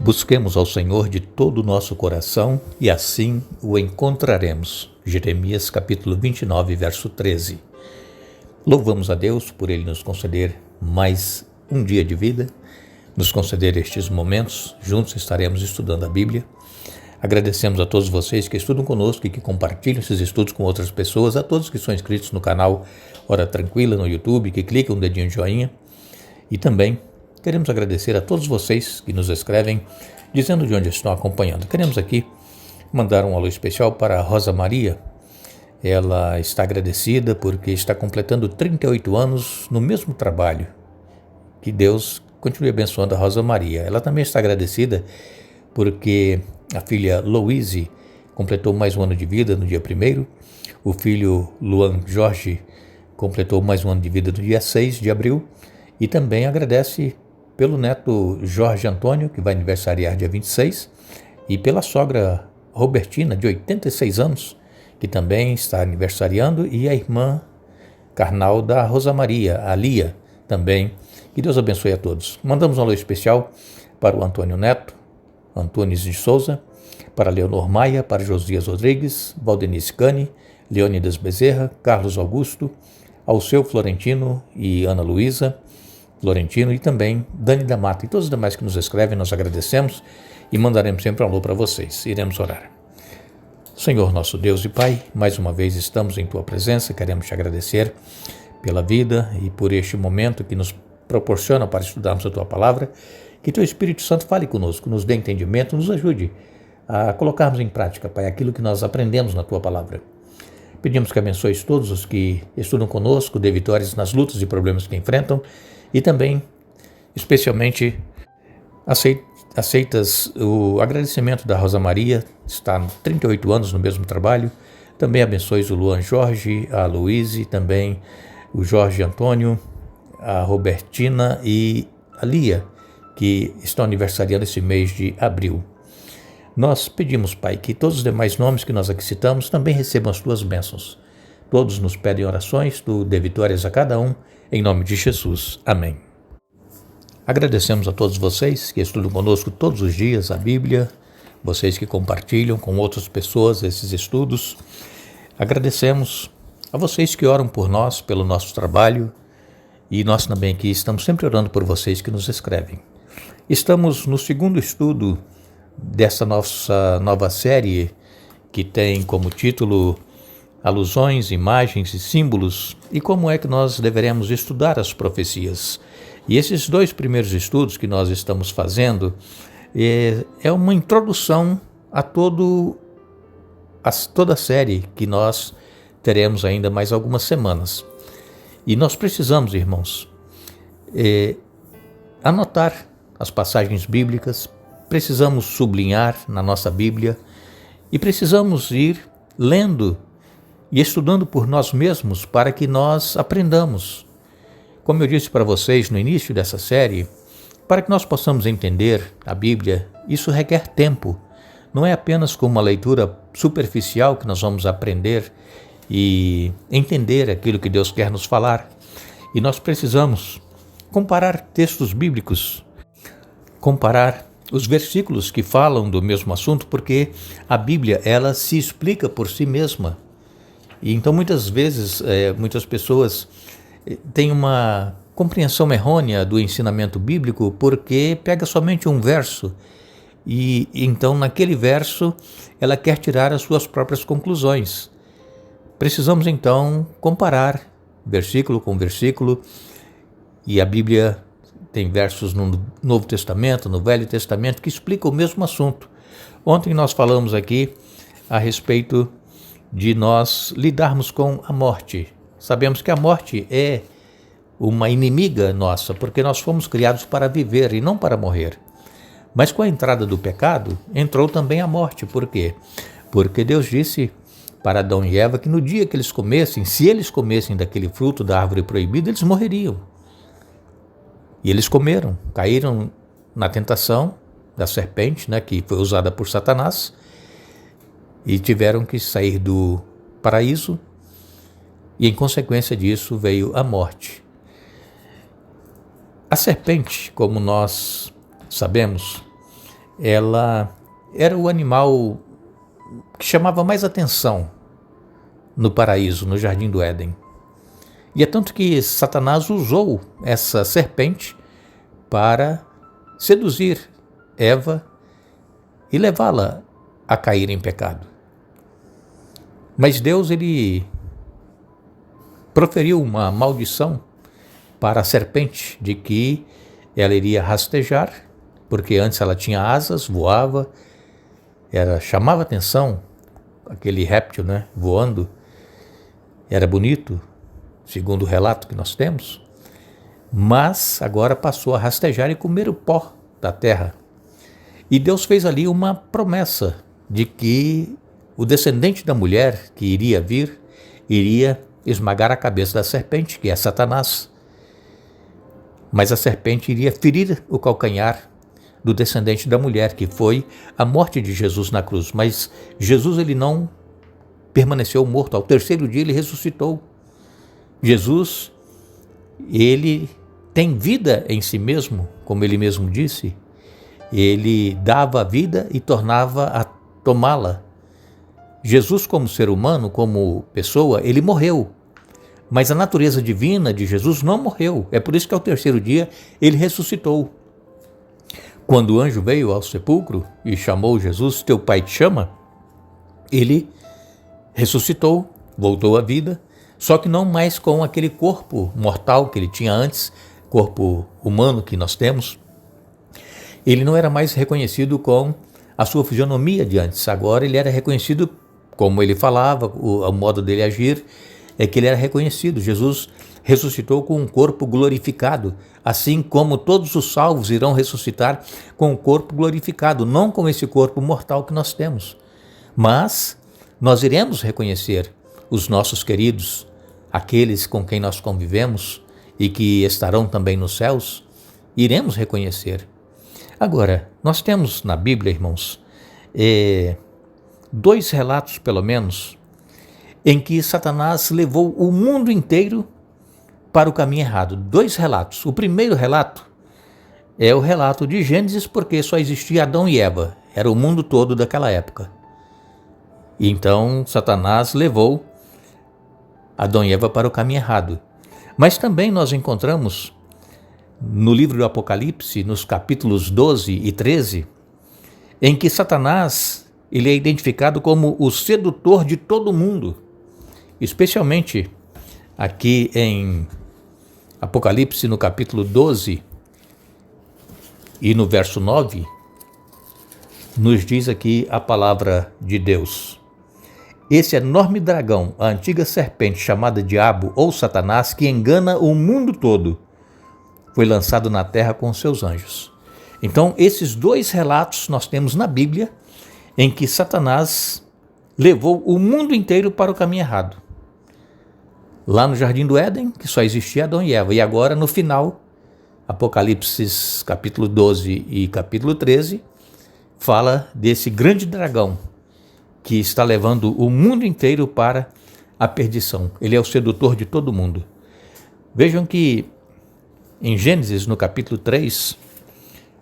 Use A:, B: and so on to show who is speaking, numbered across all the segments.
A: Busquemos ao Senhor de todo o nosso coração e assim o encontraremos. Jeremias capítulo 29, verso 13. Louvamos a Deus por Ele nos conceder mais um dia de vida, nos conceder estes momentos. Juntos estaremos estudando a Bíblia. Agradecemos a todos vocês que estudam conosco e que compartilham esses estudos com outras pessoas, a todos que são inscritos no canal Hora Tranquila no YouTube, que clicam no dedinho de joinha. E também queremos agradecer a todos vocês que nos escrevem dizendo de onde estão acompanhando. Queremos aqui mandar um alô especial para a Rosa Maria. Ela está agradecida porque está completando 38 anos no mesmo trabalho. Que Deus continue abençoando a Rosa Maria. Ela também está agradecida porque a filha Louise completou mais um ano de vida no dia 1º. O filho Luan Jorge completou mais um ano de vida no dia 6 de abril. E também agradece pelo neto Jorge Antônio, que vai aniversariar dia 26, e pela sogra Robertina, de 86 anos, que também está aniversariando, e a irmã carnal da Rosa Maria, a Lia, também. Que Deus abençoe a todos. Mandamos um alô especial para o Antônio Neto, Antunes de Souza, para Leonor Maia, para Josias Rodrigues, Valdenice Cani, Leônidas Bezerra, Carlos Augusto, Alceu Florentino e Ana Luísa Florentino e também Dani da Mata e todos os demais que nos escrevem. Nós agradecemos e mandaremos sempre um alô para vocês. Iremos orar. Senhor nosso Deus e Pai, mais uma vez estamos em Tua presença, queremos Te agradecer pela vida e por este momento que nos proporciona para estudarmos a Tua Palavra. Que Teu Espírito Santo fale conosco, nos dê entendimento, nos ajude a colocarmos em prática, Pai, aquilo que nós aprendemos na Tua Palavra. Pedimos que abençoes todos os que estudam conosco, dê vitórias nas lutas e problemas que enfrentam e também, especialmente, aceitas o agradecimento da Rosa Maria, está há 38 anos no mesmo trabalho. Também abençoes o Luan Jorge, a Luíse, também o Jorge Antônio, a Robertina e a Lia, que estão aniversariando esse mês de abril. Nós pedimos, Pai, que todos os demais nomes que nós aqui citamos também recebam as Tuas bênçãos. Todos nos pedem orações, Tu dê vitórias a cada um, em nome de Jesus. Amém. Agradecemos a todos vocês que estudam conosco todos os dias a Bíblia, vocês que compartilham com outras pessoas esses estudos. Agradecemos a vocês que oram por nós, pelo nosso trabalho, e nós também aqui estamos sempre orando por vocês que nos escrevem. Estamos no segundo estudo dessa nossa nova série que tem como título Alusões, Imagens e Símbolos e como é que nós deveremos estudar as profecias. E esses dois primeiros estudos que nós estamos fazendo é uma introdução a toda a série que nós teremos ainda mais algumas semanas. E nós precisamos, irmãos, anotar as passagens bíblicas, precisamos sublinhar na nossa Bíblia e precisamos ir lendo e estudando por nós mesmos para que nós aprendamos. Como eu disse para vocês no início dessa série, para que nós possamos entender a Bíblia, isso requer tempo. Não é apenas com uma leitura superficial que nós vamos aprender e entender aquilo que Deus quer nos falar. E nós precisamos comparar textos bíblicos, comparar os versículos que falam do mesmo assunto, porque a Bíblia, ela se explica por si mesma. E então, muitas vezes, muitas pessoas têm uma compreensão errônea do ensinamento bíblico porque pega somente um verso e então, naquele verso, ela quer tirar as suas próprias conclusões. Precisamos, então, comparar versículo com versículo, e a Bíblia tem versos no Novo Testamento, no Velho Testamento, que explicam o mesmo assunto. Ontem nós falamos aqui a respeito de nós lidarmos com a morte. Sabemos que a morte é uma inimiga nossa, porque nós fomos criados para viver e não para morrer. Mas com a entrada do pecado, entrou também a morte. Por quê? Porque Deus disse para Adão e Eva que no dia que eles comessem, se eles comessem daquele fruto da árvore proibida, eles morreriam. E eles comeram, caíram na tentação da serpente, que foi usada por Satanás, e tiveram que sair do paraíso, e em consequência disso veio a morte. A serpente, como nós sabemos, ela era o animal que chamava mais atenção no paraíso, no Jardim do Éden. E é tanto que Satanás usou essa serpente para seduzir Eva e levá-la a cair em pecado. Mas Deus, ele proferiu uma maldição para a serpente de que ela iria rastejar, porque antes ela tinha asas, voava, chamava atenção, aquele réptil, voando, era bonito, segundo o relato que nós temos, mas agora passou a rastejar e comer o pó da terra. E Deus fez ali uma promessa de que o descendente da mulher que iria vir, iria esmagar a cabeça da serpente, que é Satanás. Mas a serpente iria ferir o calcanhar do descendente da mulher, que foi a morte de Jesus na cruz. Mas Jesus, ele não permaneceu morto. Ao terceiro dia ele ressuscitou. Jesus, ele tem vida em si mesmo, como ele mesmo disse. Ele dava a vida e tornava a tomá-la. Jesus, como ser humano, como pessoa, ele morreu. Mas a natureza divina de Jesus não morreu. É por isso que ao terceiro dia ele ressuscitou. Quando o anjo veio ao sepulcro e chamou Jesus, teu pai te chama, ele ressuscitou, voltou à vida, só que não mais com aquele corpo mortal que ele tinha antes, corpo humano que nós temos. Ele não era mais reconhecido com a sua fisionomia de antes. Agora ele era reconhecido como ele falava, o modo dele agir, é que ele era reconhecido. Jesus ressuscitou com um corpo glorificado, assim como todos os salvos irão ressuscitar com um corpo glorificado, não com esse corpo mortal que nós temos. Mas nós iremos reconhecer os nossos queridos, aqueles com quem nós convivemos e que estarão também nos céus, iremos reconhecer. Agora, nós temos na Bíblia, irmãos, 2 relatos, pelo menos, em que Satanás levou o mundo inteiro para o caminho errado. 2 relatos. O primeiro relato é o relato de Gênesis, porque só existia Adão e Eva. Era o mundo todo daquela época. E então Satanás levou Adão e Eva para o caminho errado. Mas também nós encontramos no livro do Apocalipse, nos capítulos 12 e 13, em que Satanás ele é identificado como o sedutor de todo mundo, especialmente aqui em Apocalipse, no capítulo 12 e no verso 9, nos diz aqui a palavra de Deus. Esse enorme dragão, a antiga serpente chamada Diabo ou Satanás, que engana o mundo todo, foi lançado na terra com seus anjos. Então, esses 2 relatos nós temos na Bíblia em que Satanás levou o mundo inteiro para o caminho errado. Lá no Jardim do Éden, que só existia Adão e Eva. E agora, no final, Apocalipse capítulo 12 e capítulo 13, fala desse grande dragão que está levando o mundo inteiro para a perdição. Ele é o sedutor de todo mundo. Vejam que em Gênesis, no capítulo 3,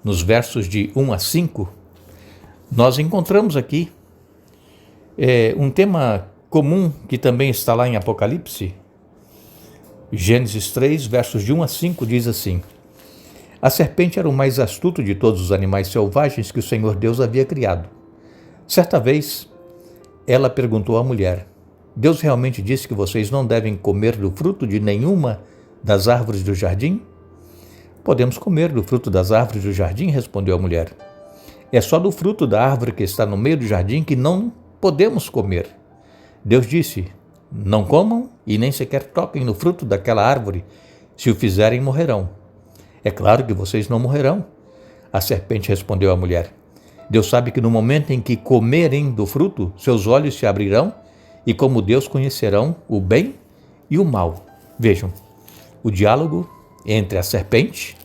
A: nos versos de 1 a 5, nós encontramos aqui um tema comum que também está lá em Apocalipse. Gênesis 3, versos de 1 a 5, diz assim: A serpente era o mais astuto de todos os animais selvagens que o Senhor Deus havia criado. Certa vez, ela perguntou à mulher: Deus realmente disse que vocês não devem comer do fruto de nenhuma das árvores do jardim? Podemos comer do fruto das árvores do jardim, respondeu a mulher. É só do fruto da árvore que está no meio do jardim que não podemos comer. Deus disse: Não comam e nem sequer toquem no fruto daquela árvore. Se o fizerem, morrerão. É claro que vocês não morrerão. A serpente respondeu à mulher: Deus sabe que no momento em que comerem do fruto, seus olhos se abrirão e como Deus conhecerão o bem e o mal. Vejam, o diálogo entre a serpente,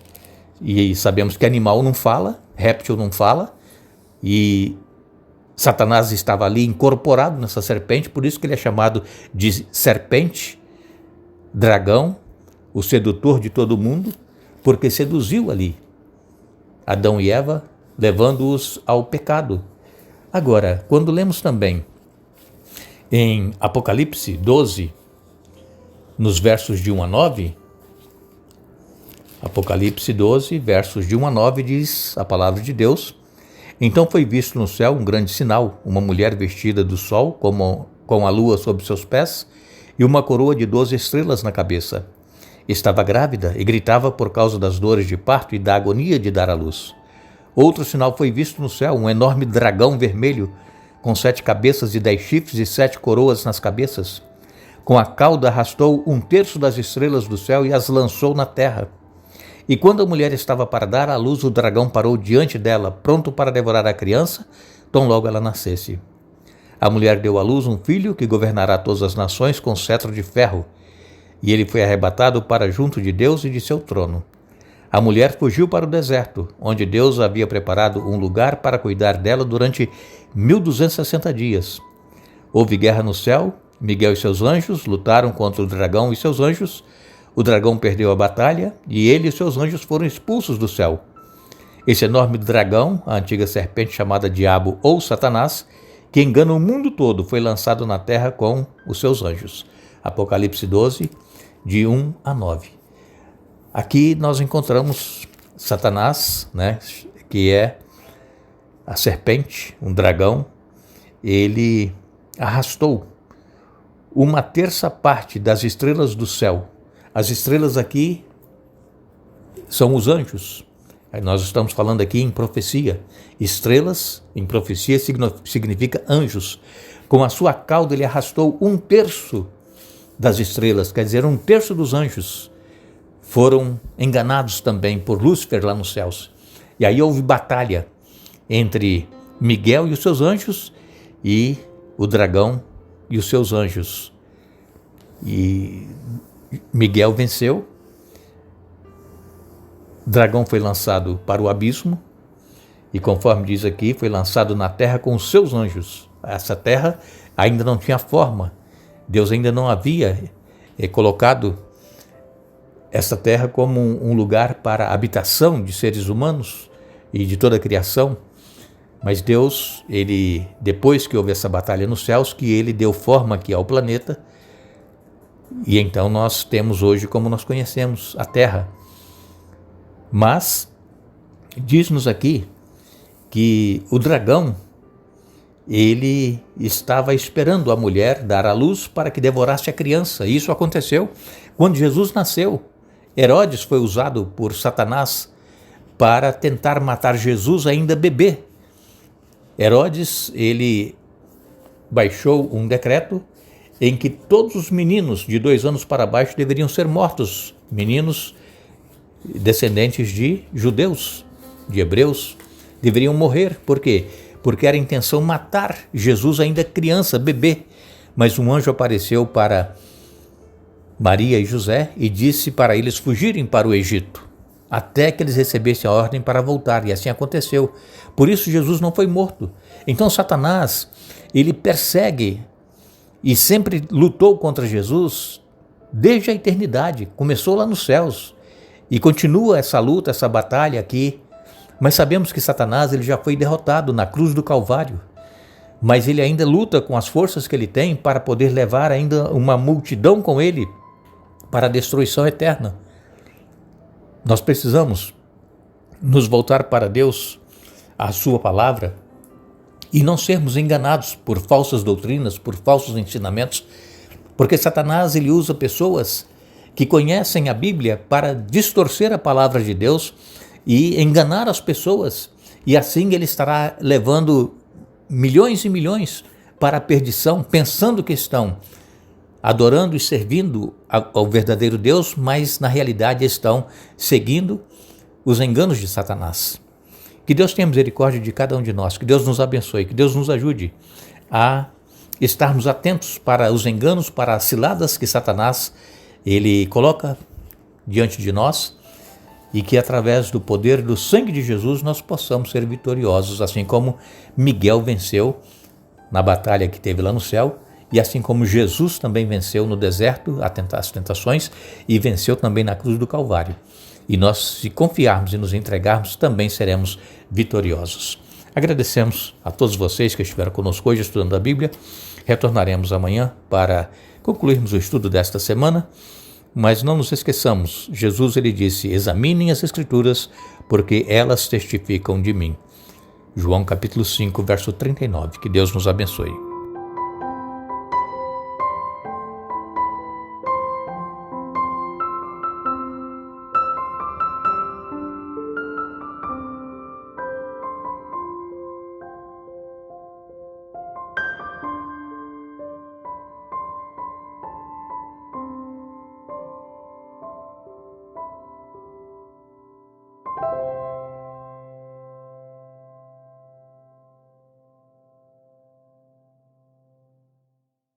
A: e sabemos que animal não fala, réptil não fala, e Satanás estava ali incorporado nessa serpente, por isso que ele é chamado de serpente, dragão, o sedutor de todo mundo, porque seduziu ali Adão e Eva levando-os ao pecado. Agora, quando lemos também em Apocalipse 12, nos versos de 1 a 9, Apocalipse 12, versos de 1 a 9, diz a palavra de Deus: Então foi visto no céu um grande sinal, uma mulher vestida do sol, com a lua sob seus pés, e uma coroa de 12 estrelas na cabeça. Estava grávida e gritava por causa das dores de parto e da agonia de dar à luz. Outro sinal foi visto no céu, um enorme dragão vermelho, com 7 cabeças e 10 chifres e 7 coroas nas cabeças. Com a cauda arrastou 1/3 das estrelas do céu e as lançou na terra. E quando a mulher estava para dar à luz, o dragão parou diante dela, pronto para devorar a criança, tão logo ela nascesse. A mulher deu à luz um filho que governará todas as nações com cetro de ferro, e ele foi arrebatado para junto de Deus e de seu trono. A mulher fugiu para o deserto, onde Deus havia preparado um lugar para cuidar dela durante 1260 dias. Houve guerra no céu, Miguel e seus anjos lutaram contra o dragão e seus anjos. O dragão perdeu a batalha e ele e seus anjos foram expulsos do céu. Esse enorme dragão, a antiga serpente chamada Diabo ou Satanás, que engana o mundo todo, foi lançado na terra com os seus anjos. Apocalipse 12, de 1 a 9. Aqui nós encontramos Satanás, que é a serpente, um dragão. Ele arrastou 1/3 parte das estrelas do céu. As estrelas aqui são os anjos. Nós estamos falando aqui em profecia. Estrelas, em profecia, significa anjos. Com a sua cauda ele arrastou 1/3 das estrelas, quer dizer, 1/3 dos anjos foram enganados também por Lúcifer lá nos céus. E aí houve batalha entre Miguel e os seus anjos e o dragão e os seus anjos. E Miguel venceu, o dragão foi lançado para o abismo e, conforme diz aqui, foi lançado na terra com os seus anjos. Essa terra ainda não tinha forma, Deus ainda não havia colocado essa terra como um lugar para a habitação de seres humanos e de toda a criação. Mas Deus, depois que houve essa batalha nos céus, que ele deu forma aqui ao planeta, e então nós temos hoje como nós conhecemos a Terra. Mas diz-nos aqui que o dragão, ele estava esperando a mulher dar à luz para que devorasse a criança. Isso aconteceu quando Jesus nasceu. Herodes foi usado por Satanás para tentar matar Jesus ainda bebê. Herodes, ele baixou um decreto em que todos os meninos de 2 anos para baixo deveriam ser mortos, meninos descendentes de judeus, de hebreus, deveriam morrer. Por quê? Porque era a intenção matar Jesus ainda criança, bebê. Mas um anjo apareceu para Maria e José e disse para eles fugirem para o Egito, até que eles recebessem a ordem para voltar, e assim aconteceu. Por isso Jesus não foi morto. Então Satanás, ele persegue e sempre lutou contra Jesus desde a eternidade. Começou lá nos céus e continua essa luta, essa batalha aqui. Mas sabemos que Satanás, ele já foi derrotado na cruz do Calvário, mas ele ainda luta com as forças que ele tem para poder levar ainda uma multidão com ele para a destruição eterna. Nós precisamos nos voltar para Deus, a sua palavra, e não sermos enganados por falsas doutrinas, por falsos ensinamentos, porque Satanás, ele usa pessoas que conhecem a Bíblia para distorcer a palavra de Deus e enganar as pessoas, e assim ele estará levando milhões e milhões para a perdição, pensando que estão adorando e servindo ao verdadeiro Deus, mas na realidade estão seguindo os enganos de Satanás. Que Deus tenha misericórdia de cada um de nós, que Deus nos abençoe, que Deus nos ajude a estarmos atentos para os enganos, para as ciladas que Satanás ele coloca diante de nós, e que através do poder do sangue de Jesus nós possamos ser vitoriosos, assim como Miguel venceu na batalha que teve lá no céu, e assim como Jesus também venceu no deserto as tentações e venceu também na cruz do Calvário. e nós, se confiarmos e nos entregarmos, também seremos vitoriosos. Agradecemos a todos vocês que estiveram conosco hoje estudando a Bíblia. Retornaremos amanhã para concluirmos o estudo desta semana, mas não nos esqueçamos, Jesus ele disse: examinem as Escrituras, porque elas testificam de mim. João capítulo 5, verso 39. Que Deus nos abençoe.